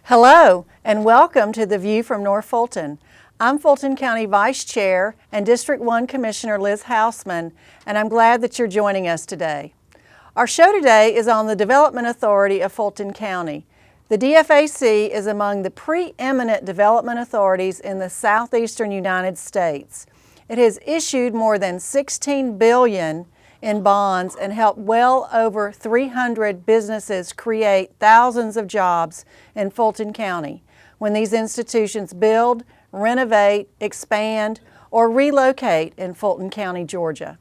Hello and welcome to The View from North Fulton. I'm Fulton County Vice Chair and District 1 Commissioner Liz Hausman, and I'm glad that you're joining us today. Our show today is on the Development Authority of Fulton County. The DFAC is among the preeminent development authorities in the southeastern United States. It has issued more than $16 billion in bonds and helped well over 300 businesses create thousands of jobs in Fulton County when these institutions build, renovate, expand, or relocate in Fulton County, Georgia.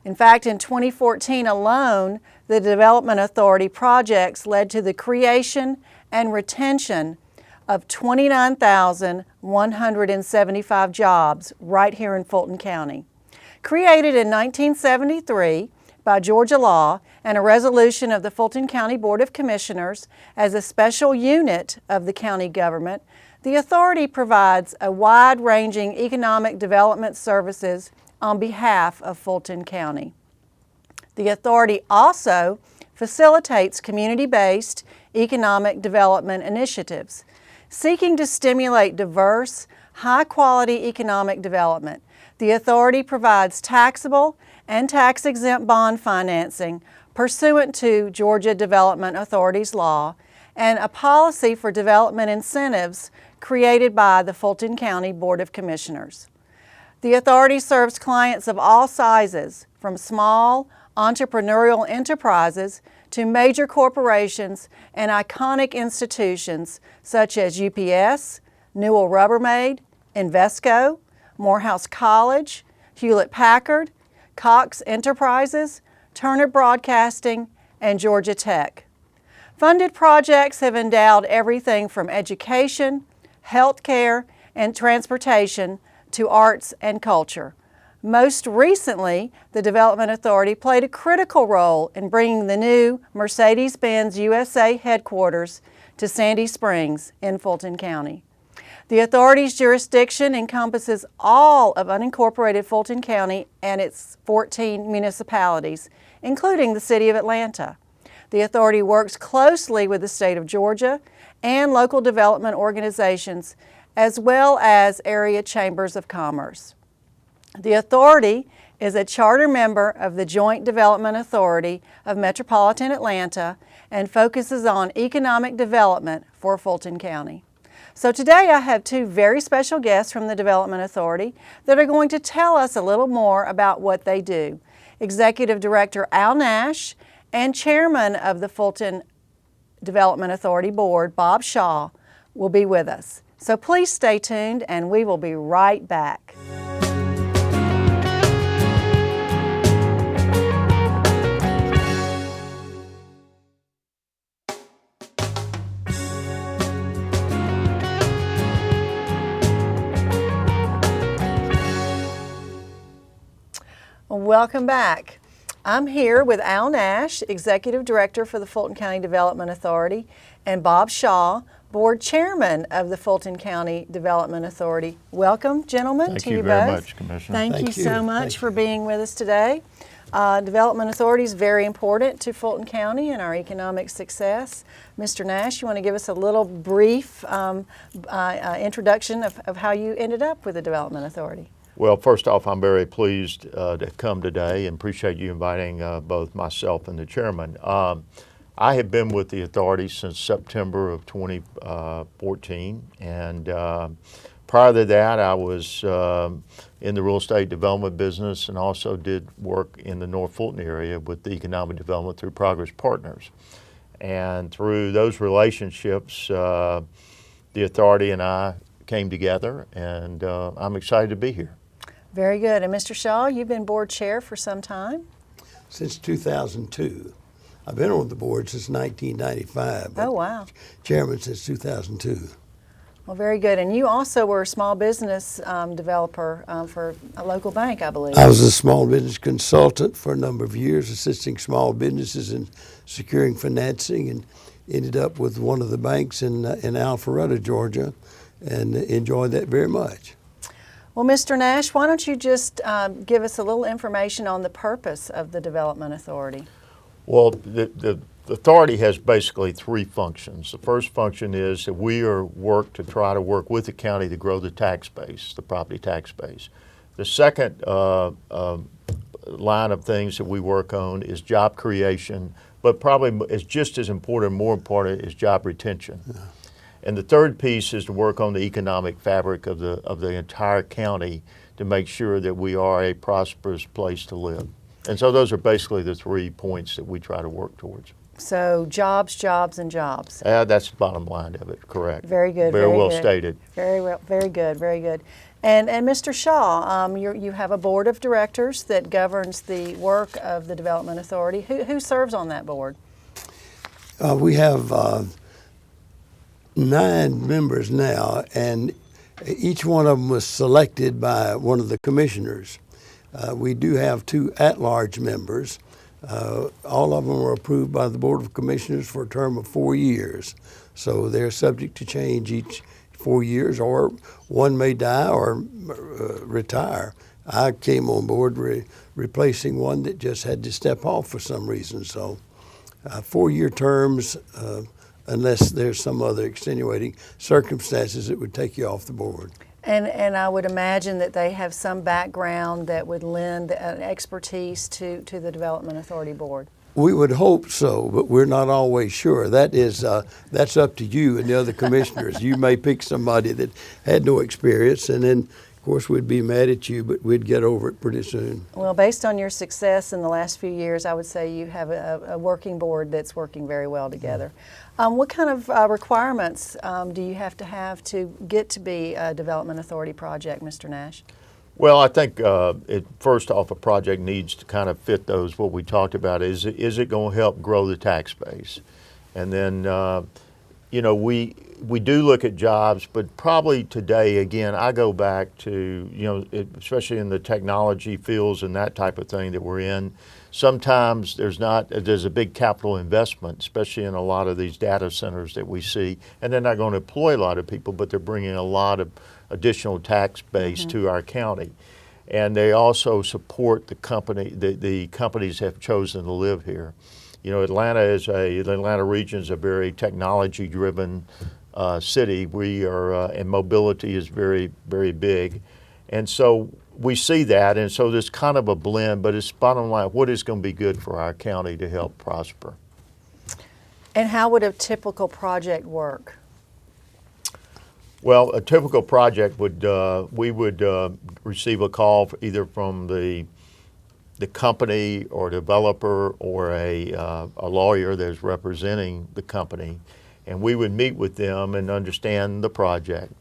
In fact, in 2014 alone, the Development Authority projects led to the creation and retention of 29,175 jobs right here in Fulton County. Created in 1973 by Georgia law and a resolution of the Fulton County Board of Commissioners as a special unit of the county government, the authority provides a wide-ranging economic development services on behalf of Fulton County. The authority also facilitates community-based economic development initiatives, seeking to stimulate diverse, high-quality economic development. The authority provides taxable and tax-exempt bond financing pursuant to Georgia Development Authority's law and a policy for development incentives created by the Fulton County Board of Commissioners. The authority serves clients of all sizes, from small entrepreneurial enterprises to major corporations and iconic institutions such as UPS, Newell Rubbermaid, Invesco, Morehouse College, Hewlett-Packard, Cox Enterprises, Turner Broadcasting, and Georgia Tech. Funded projects have endowed everything from education, healthcare, and transportation to arts and culture. Most recently, the Development Authority played a critical role in bringing the new Mercedes-Benz USA headquarters to Sandy Springs in Fulton County. The authority's jurisdiction encompasses all of unincorporated Fulton County and its 14 municipalities, including the city of Atlanta. The authority works closely with the state of Georgia and local development organizations, as well as area chambers of commerce. The authority is a charter member of the Joint Development Authority of Metropolitan Atlanta and focuses on economic development for Fulton County. So today I have two very special guests from the Development Authority that are going to tell us a little more about what they do. Executive Director Al Nash and Chairman of the Fulton Development Authority Board, Bob Shaw, will be with us. So please stay tuned and we will be right back. Welcome back. I'm here with Al Nash, Executive Director for the Fulton County Development Authority, and Bob Shaw, Board Chairman of the Fulton County Development Authority. Welcome, gentlemen, to you both. Thank you very much, Commissioner. Thank you so much for being with us today. Development Authority is very important to Fulton County and our economic success. Mr. Nash, you want to give us a little brief introduction of how you ended up with the Development Authority? Well, first off, I'm very pleased to come today and appreciate you inviting both myself and the chairman. I have been with the authority since September of 2014, and prior to that, I was in the real estate development business and also did work in the North Fulton area with the economic development through Progress Partners. And through those relationships, the authority and I came together, and I'm excited to be here. Very good. And Mr. Shaw, you've been board chair for some time? Since 2002. I've been on the board since 1995. Oh, wow. Chairman since 2002. Well, very good. And you also were a small business developer for a local bank, I believe. I was a small business consultant for a number of years, assisting small businesses in securing financing, and ended up with one of the banks in Alpharetta, Georgia, and enjoyed that very much. Well, Mr. Nash, why don't you just give us a little information on the purpose of the Development Authority? Well, the authority has basically three functions. The first function is that we try to work with the county to grow the tax base, the property tax base. The second line of things that we work on is job creation, but probably is just as important, more important, is job retention. Yeah. And the third piece is to work on the economic fabric of the entire county to make sure that we are a prosperous place to live. And so those are basically the 3 points that we try to work towards. So jobs, jobs, and jobs. That's the bottom line of it, correct. Very good. Very well good. stated. Very well, very good, very good. And Mr. Shaw, you have a board of directors that governs the work of the Development Authority. Who serves on that board? We have 9 members now, and each one of them was selected by one of the commissioners. We do have 2 at-large members. All of them were approved by the Board of Commissioners for a term of 4 years. So they're subject to change each 4 years, or one may die or retire. I came on board replacing one that just had to step off for some reason. So 4-year terms, unless there's some other extenuating circumstances that would take you off the board. And I would imagine that they have some background that would lend an expertise to the Development Authority Board. We would hope so, but we're not always sure. That's up to you and the other commissioners. You may pick somebody that had no experience, and then, of course, we'd be mad at you, but we'd get over it pretty soon. Well, based on your success in the last few years, I would say you have a working board that's working very well together. What kind of requirements do you have to get to be a Development Authority project, Mr. Nash? Well, I think first off, a project needs to kind of fit those, what we talked about. Is it going to help grow the tax base? And then, we do look at jobs, but probably today, again, I go back to, especially in the technology fields and that type of thing that we're in, sometimes there's a big capital investment, especially in a lot of these data centers that we see, and they're not going to employ a lot of people, but they're bringing a lot of additional tax base to our county. And they also support the companies have chosen to live here. The Atlanta region is a very technology-driven city. We are, and mobility is very, very big. And so we see that, and so there's kind of a blend, but it's bottom line, what is going to be good for our county to help prosper? And how would a typical project work? Well, a typical project we would receive a call either from the company or developer or a lawyer that's representing the company, and we would meet with them and understand the project.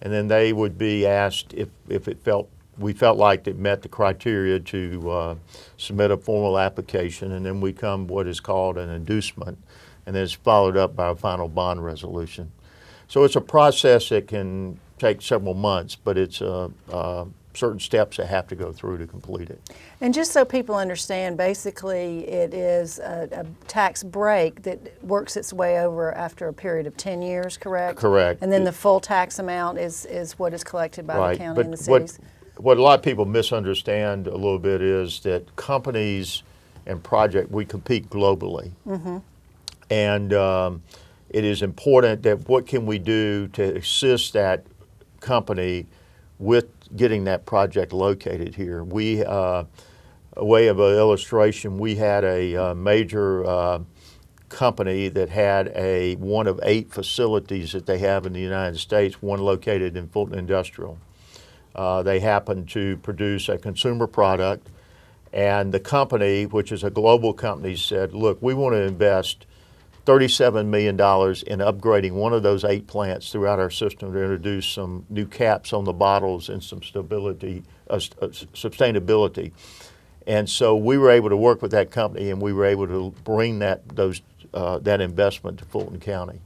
And then they would be asked if we felt like it met the criteria to submit a formal application, and then we come what is called an inducement, and then it's followed up by a final bond resolution. So it's a process that can take several months, but it's certain steps that have to go through to complete it. And just so people understand, basically it is a tax break that works its way over after a period of 10 years, correct? Correct. And then the full tax amount is what is collected by the county and the cities? What a lot of people misunderstand a little bit is that companies and we compete globally. Mm-hmm. And it is important that what can we do to assist that company with getting that project located here. We, a way of an illustration, we had a major company that had one of 8 facilities that they have in the United States, one located in Fulton Industrial. They happened to produce a consumer product, and the company, which is a global company, said, look, we want to invest $37 million in upgrading one of those 8 plants throughout our system to introduce some new caps on the bottles and some sustainability. And so we were able to work with that company, and we were able to bring that investment to Fulton County.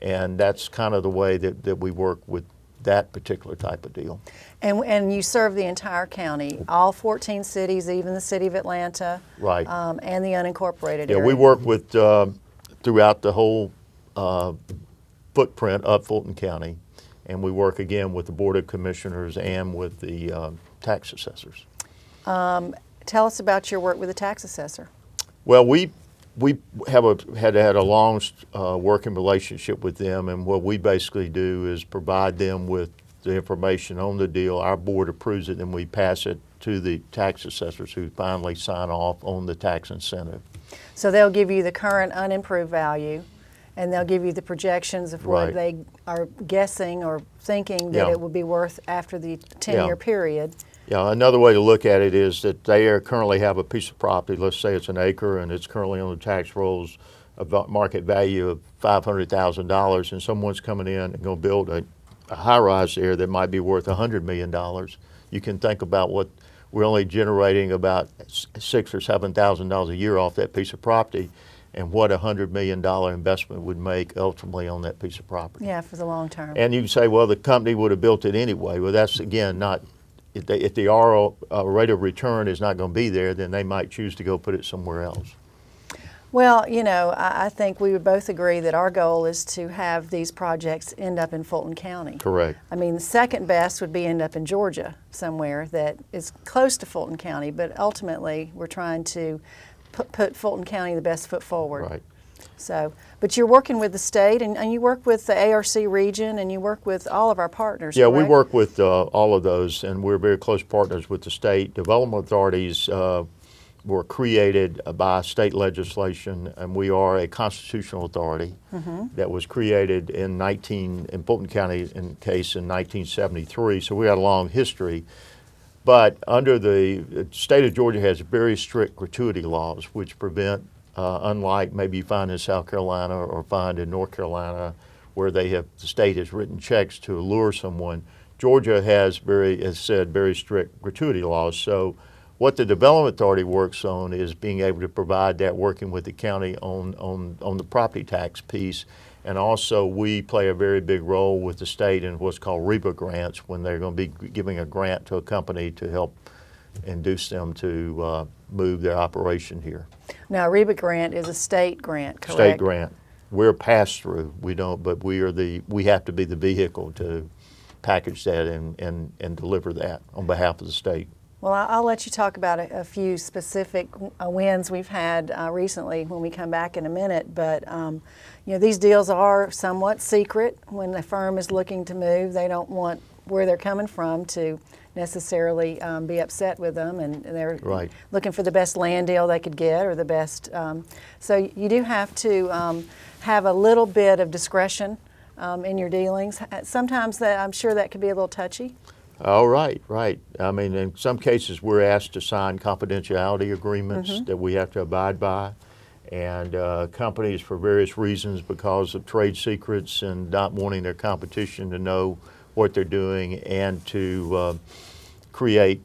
And that's kind of the way that we work with that particular type of deal. And you serve the entire county, all 14 cities, even the city of Atlanta, right? And the unincorporated area. Yeah, we work with throughout the whole footprint of Fulton County, and we work again with the Board of Commissioners and with the tax assessors. Tell us about your work with the tax assessor. Well, we we had a long working relationship with them, and what we basically do is provide them with the information on the deal. Our board approves it, and we pass it to the tax assessors who finally sign off on the tax incentive. So they'll give you the current unimproved value, and they'll give you the projections of what Right. they are guessing or thinking that Yeah. it will be worth after the 10-year period. Yeah, another way to look at it is that they currently have a piece of property, let's say it's an acre, and it's currently on the tax rolls of market value of $500,000, and someone's coming in and going to build a high-rise there that might be worth $100 million. You can think about what we're only generating about $6,000 or $7,000 a year off that piece of property, and what a $100 million investment would make ultimately on that piece of property. Yeah, for the long term. And you can say, well, the company would have built it anyway. Well, that's, again, not, if the rate of return is not going to be there, then they might choose to go put it somewhere else. Well, you know, I think we would both agree that our goal is to have these projects end up in Fulton County. Correct. I mean, the second best would be end up in Georgia somewhere that is close to Fulton County, but ultimately we're trying to put Fulton County the best foot forward. Right. So, but you're working with the state, and you work with the ARC region, and you work with all of our partners. Yeah, we correct? work with all of those, and we're very close partners with the state. Development authorities were created by state legislation, and we are a constitutional authority that was created in Fulton County in 1973. So we got a long history. But under the state of Georgia has very strict gratuity laws, which prevent, unlike maybe you find in South Carolina or find in North Carolina, where the state has written checks to allure someone. Georgia has very strict gratuity laws. So what the Development Authority works on is being able to provide that, working with the county on the property tax piece. And also we play a very big role with the state in what's called REBA grants, when they're going to be giving a grant to a company to help induce them to move their operation here. Now, REBA grant is a state grant, correct? State grant. We're pass-through. We don't, but we have to be the vehicle to package that and deliver that on behalf of the state. Well, I'll let you talk about a few specific wins we've had recently when we come back in a minute. But you know, these deals are somewhat secret. When the firm is looking to move, they don't want where they're coming from to necessarily be upset with them, and they're Right. looking for the best land deal they could get, or the best. So you do have to have a little bit of discretion in your dealings. Sometimes I'm sure that could be a little touchy. Oh, right. I mean, in some cases, we're asked to sign confidentiality agreements that we have to abide by. And companies, for various reasons, because of trade secrets and not wanting their competition to know what they're doing, and to create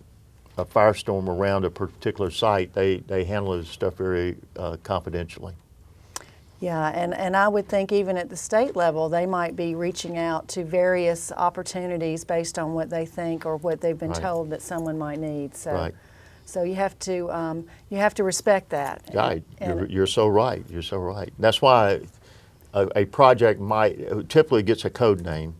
a firestorm around a particular site, they handle this stuff very confidentially. Yeah, and I would think even at the state level, they might be reaching out to various opportunities based on what they think or what they've been Right. told that someone might need. So, Right. so you have to respect that. Right. And- You're so right. You're so right. That's why a project typically gets a code name,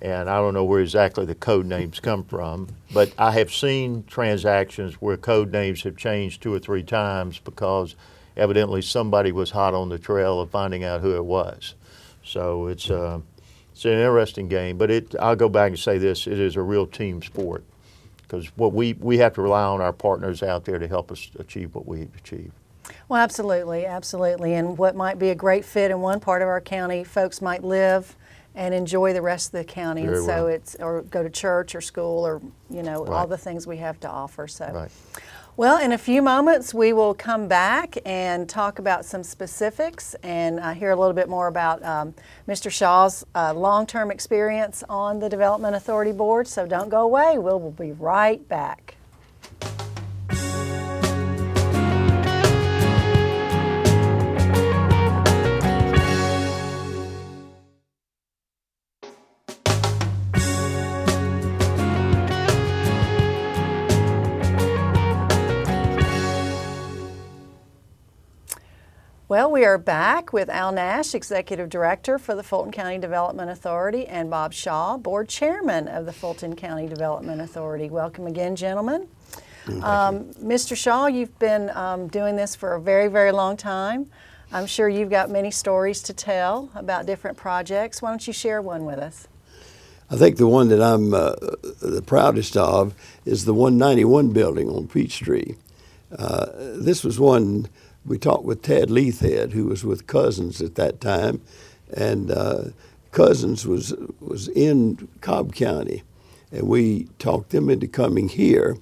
and I don't know where exactly the code names come from, but I have seen transactions where code names have changed 2 or 3 times because evidently somebody was hot on the trail of finding out who it was. So it's an interesting game, but I'll go back and say this: it is a real team sport, because what we have to rely on our partners out there to help us achieve what we achieve. Well, absolutely. And what might be a great fit in one part of our county, folks might live and enjoy the rest of the county, Very and so well. or go to church or school, or all Right. the things we have to offer. So. Right. Well, in a few moments, we will come back and talk about some specifics and hear a little bit more about Mr. Shaw's long-term experience on the Development Authority Board. So don't go away. We'll be right back. Well, we are back with Al Nash, Executive Director for the Fulton County Development Authority, and Bob Shaw, Board Chairman of the Fulton County Development Authority. Welcome again, gentlemen. Mr. Shaw, you've been doing this for a very, very long time. I'm sure you've got many stories to tell about different projects. Why don't you share one with us? I think the one that I'm the proudest of is the 191 building on Peachtree. This was one we talked with Tad Leithhead, who was with Cousins at that time, and Cousins was in Cobb County, and we talked them into coming here.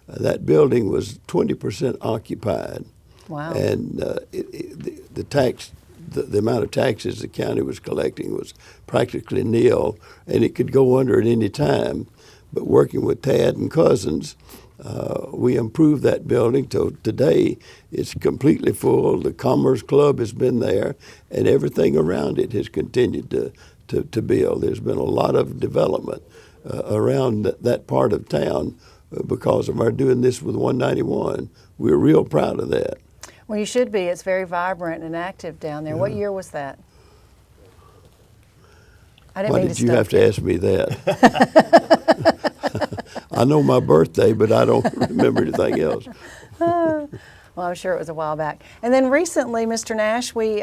That building was 20% occupied. Wow. And the amount of taxes the county was collecting was practically nil, and it could go under at any time. But working with Tad and Cousins, we improved that building till today. It's completely full. The Commerce Club has been there, and everything around it has continued to build. There's been a lot of development around that part of town because of our doing this with 191. We're real proud of that. Well, you should be. It's very vibrant and active down there. Yeah. What year was that? I didn't Why mean did to you have to ask me that? I know my birthday, but I don't remember anything else. Well, I'm sure it was a while back. And then recently, Mr. Nash, we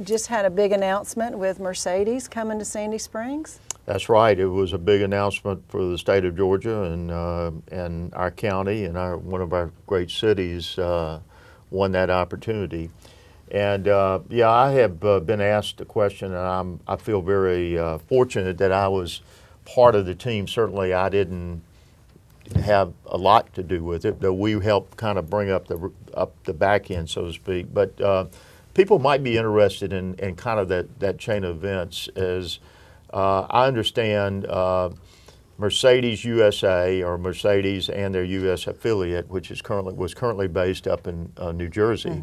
just had a big announcement with Mercedes coming to Sandy Springs. That's right. It was a big announcement for the state of Georgia and our county and one of our great cities won that opportunity. And yeah, I have been asked a question, and I feel very fortunate that I was part of the team. Certainly, I didn't have a lot to do with it, though we helped kind of bring up the back end, so to speak. But people might be interested in kind of that chain of events. As I understand, Mercedes USA, or Mercedes and their U.S. affiliate, which was currently based up in New Jersey,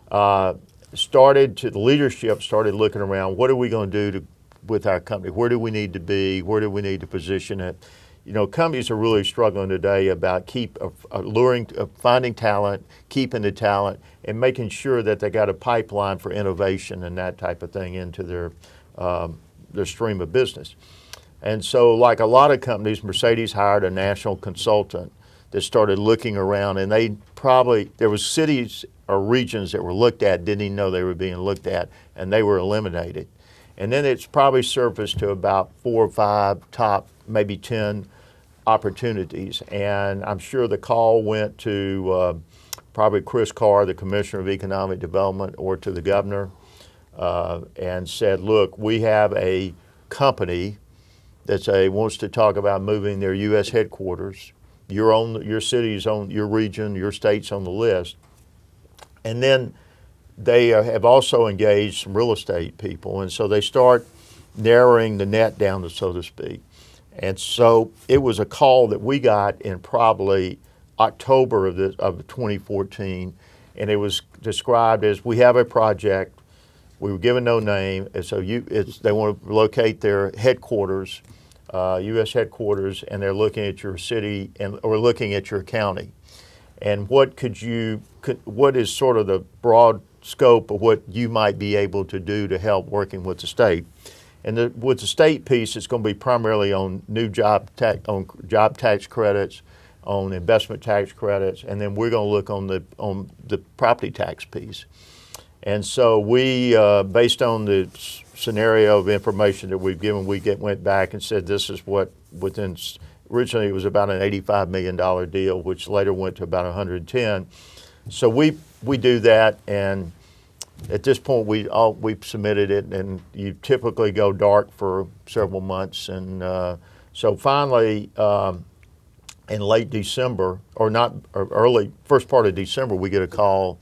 the leadership started looking around. What are we going to do with our company? Where do we need to be? Where do we need to position it? You know, companies are really struggling today about finding talent, keeping the talent, and making sure that they got a pipeline for innovation and that type of thing into their stream of business. And so, like a lot of companies, Mercedes hired a national consultant that started looking around, and there was cities or regions that were looked at, didn't even know they were being looked at, and they were eliminated. And then it's probably surfaced to about 4 or 5 top, maybe 10 opportunities. And I'm sure the call went to probably Chris Carr, the Commissioner of Economic Development, or to the governor, and said, look, we have a company that wants to talk about moving their U.S. headquarters. Your city's on, your region, your state's on the list. And then they have also engaged some real estate people, and so they start narrowing the net down, so to speak. And so it was a call that we got in probably October of 2014, and it was described as, we have a project. We were given no name, and so they want to locate their headquarters, U.S. headquarters, and they're looking at your city or looking at your county. And what is sort of the broad scope of what you might be able to do to help working with the state? And with the state piece, it's going to be primarily on job tax credits, on investment tax credits, and then we're going to look on the property tax piece. And so we, based on the scenario of information that we've given, went back and said this is what originally it was about an $85 million deal, which later went to about 110. So we do that, and at this point we've submitted it, and you typically go dark for several months, and so finally in late December, first part of December, we get a call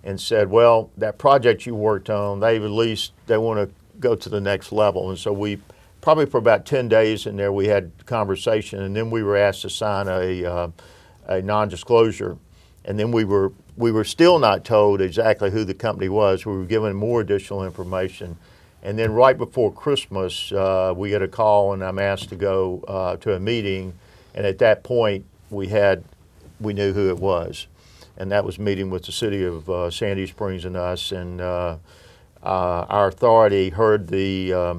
and said, well, that project you worked on, they want to go to the next level. And so we, probably for about 10 days in there, we had conversation, and then we were asked to sign a non-disclosure. And then we were still not told exactly who the company was. We were given more additional information. And then right before Christmas, we get a call, and I'm asked to go to a meeting. And at that point, we knew who it was. And that was meeting with the city of Sandy Springs and us, and our authority heard their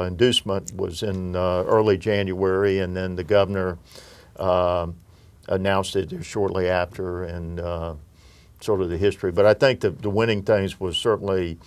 inducement was in early January, and then the governor announced it shortly after, and sort of the history. But I think the winning things was certainly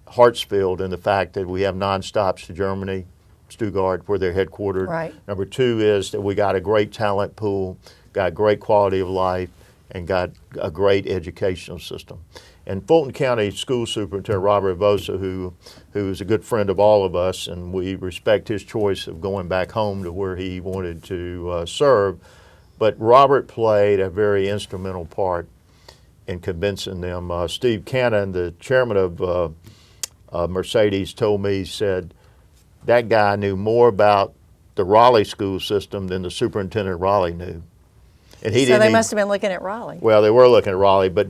Hartsfield and the fact that we have nonstops to Germany, Stuttgart, where they're headquartered. Right. Number two is that we got a great talent pool, got great quality of life, and got a great educational system. And Fulton County School Superintendent Robert Vosa, who is a good friend of all of us, and we respect his choice of going back home to where he wanted to serve, but Robert played a very instrumental part in convincing them. Steve Cannon, the chairman of Mercedes, told me, he said, that guy knew more about the Raleigh school system than the superintendent of Raleigh knew. And he So they must have been looking at Raleigh. Well, they were looking at Raleigh, but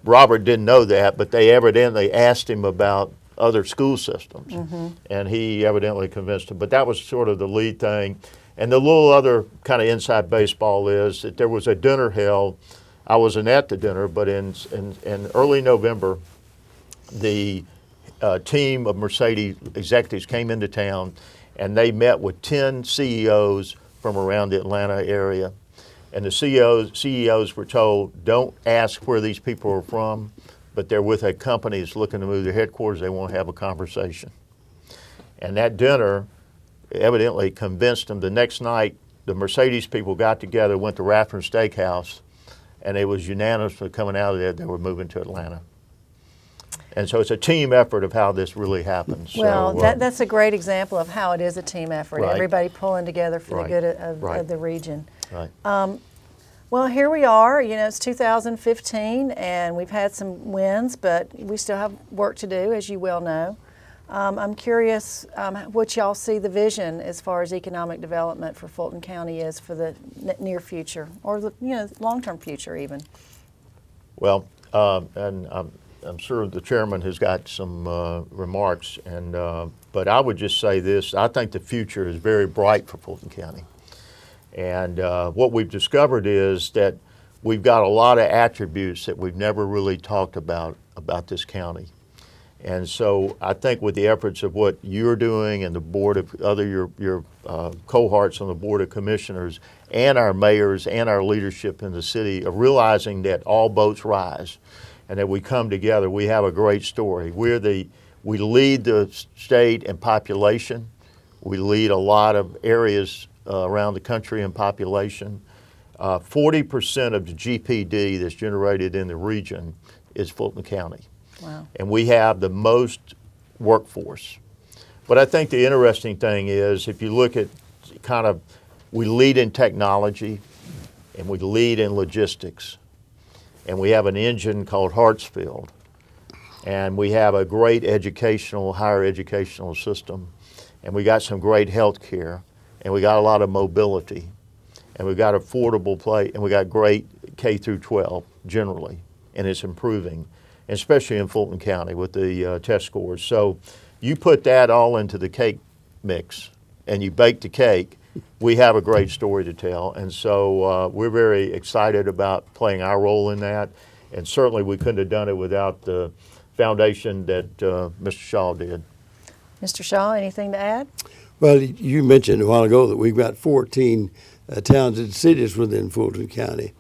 Robert didn't know that, but they evidently asked him about other school systems, and he evidently convinced him. But that was sort of the lead thing. And the little other kind of inside baseball is that there was a dinner held. I wasn't at the dinner, but in early November, the team of Mercedes executives came into town, and they met with 10 CEOs from around the Atlanta area. And the CEOs were told, don't ask where these people are from, but they're with a company that's looking to move their headquarters. They want to have a conversation. And that dinner evidently convinced them. The next night, the Mercedes people got together, went to Rafferty Steakhouse, and it was unanimous for coming out of there they were moving to Atlanta. And so it's a team effort of how this really happens. Well, so, that's a great example of how it is a team effort. Right. Everybody pulling together for Right. the good of Right. the region. Right. Well, here we are. You know, it's 2015, and we've had some wins, but we still have work to do, as you well know. I'm curious what y'all see the vision as far as economic development for Fulton County is for the near future, or the long-term future even. Well, and I'm sure the chairman has got some remarks, but I would just say this: I think the future is very bright for Fulton County. And what we've discovered is that we've got a lot of attributes that we've never really talked about this county. And so I think with the efforts of what you're doing and the board of your cohorts on the Board of Commissioners and our mayors and our leadership in the city of realizing that all boats rise and that we come together, we have a great story. We lead the state in population. We lead a lot of areas around the country in population. 40% of the GPD that's generated in the region is Fulton County. Wow. And we have the most workforce. But I think the interesting thing is if you look at we lead in technology and we lead in logistics. And we have an engine called Hartsfield. And we have a great higher educational system. And we got some great health care. And we got a lot of mobility. And we got affordable play. And we got great K through 12 generally. And it's improving, especially in Fulton County with the test scores. So you put that all into the cake mix and you bake the cake, we have a great story to tell. And so we're very excited about playing our role in that. And certainly we couldn't have done it without the foundation that Mr. Shaw did. Mr. Shaw, anything to add? Well, you mentioned a while ago that we've got 14 towns and cities within Fulton County.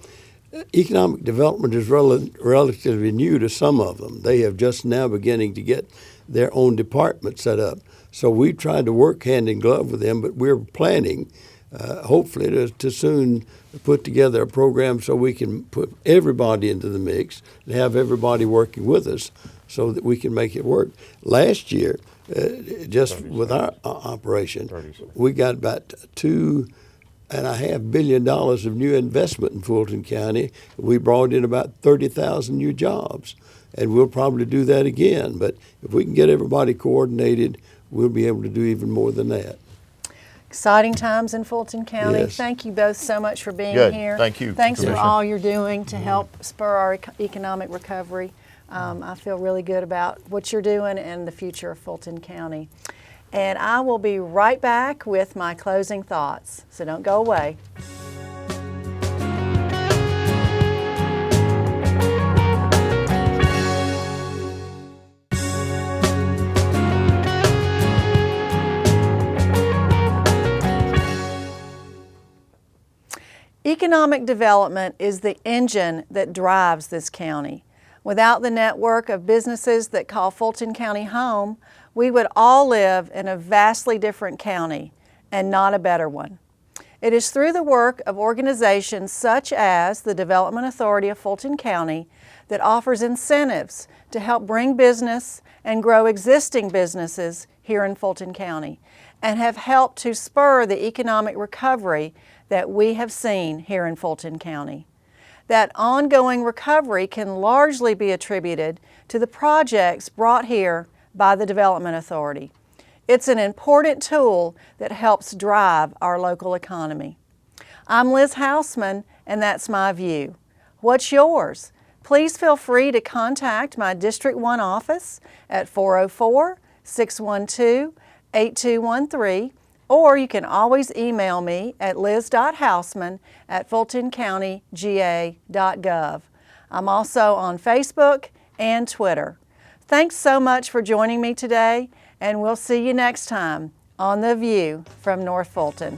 Economic development is relatively new to some of them. They have just now beginning to get their own department set up. So we've tried to work hand in glove with them, but we're planning, hopefully, to soon put together a program so we can put everybody into the mix and have everybody working with us so that we can make it work. Last year, just with our operation, we got about $2.5 billion of new investment in Fulton County. We brought in about 30,000 new jobs, and we'll probably do that again. But if we can get everybody coordinated, we'll be able to do even more than that. Exciting times in Fulton County. Yes. Thank you both so much for being Good. here. Thank you, Thanks for Commissioner. all you're doing to help spur our economic recovery. I feel really good about what you're doing and the future of Fulton County. And I will be right back with my closing thoughts, so don't go away. Economic development is the engine that drives this county. Without the network of businesses that call Fulton County home, we would all live in a vastly different county and not a better one. It is through the work of organizations such as the Development Authority of Fulton County that offers incentives to help bring business and grow existing businesses here in Fulton County, and have helped to spur the economic recovery that we have seen here in Fulton County. That ongoing recovery can largely be attributed to the projects brought here by the Development Authority. It's an important tool that helps drive our local economy. I'm Liz Hausman, and that's my view. What's yours? Please feel free to contact my District 1 office at 404-612-8213, or you can always email me at liz.hausman@fultoncountyga.gov. I'm also on Facebook and Twitter. Thanks so much for joining me today, and we'll see you next time on The View from North Fulton.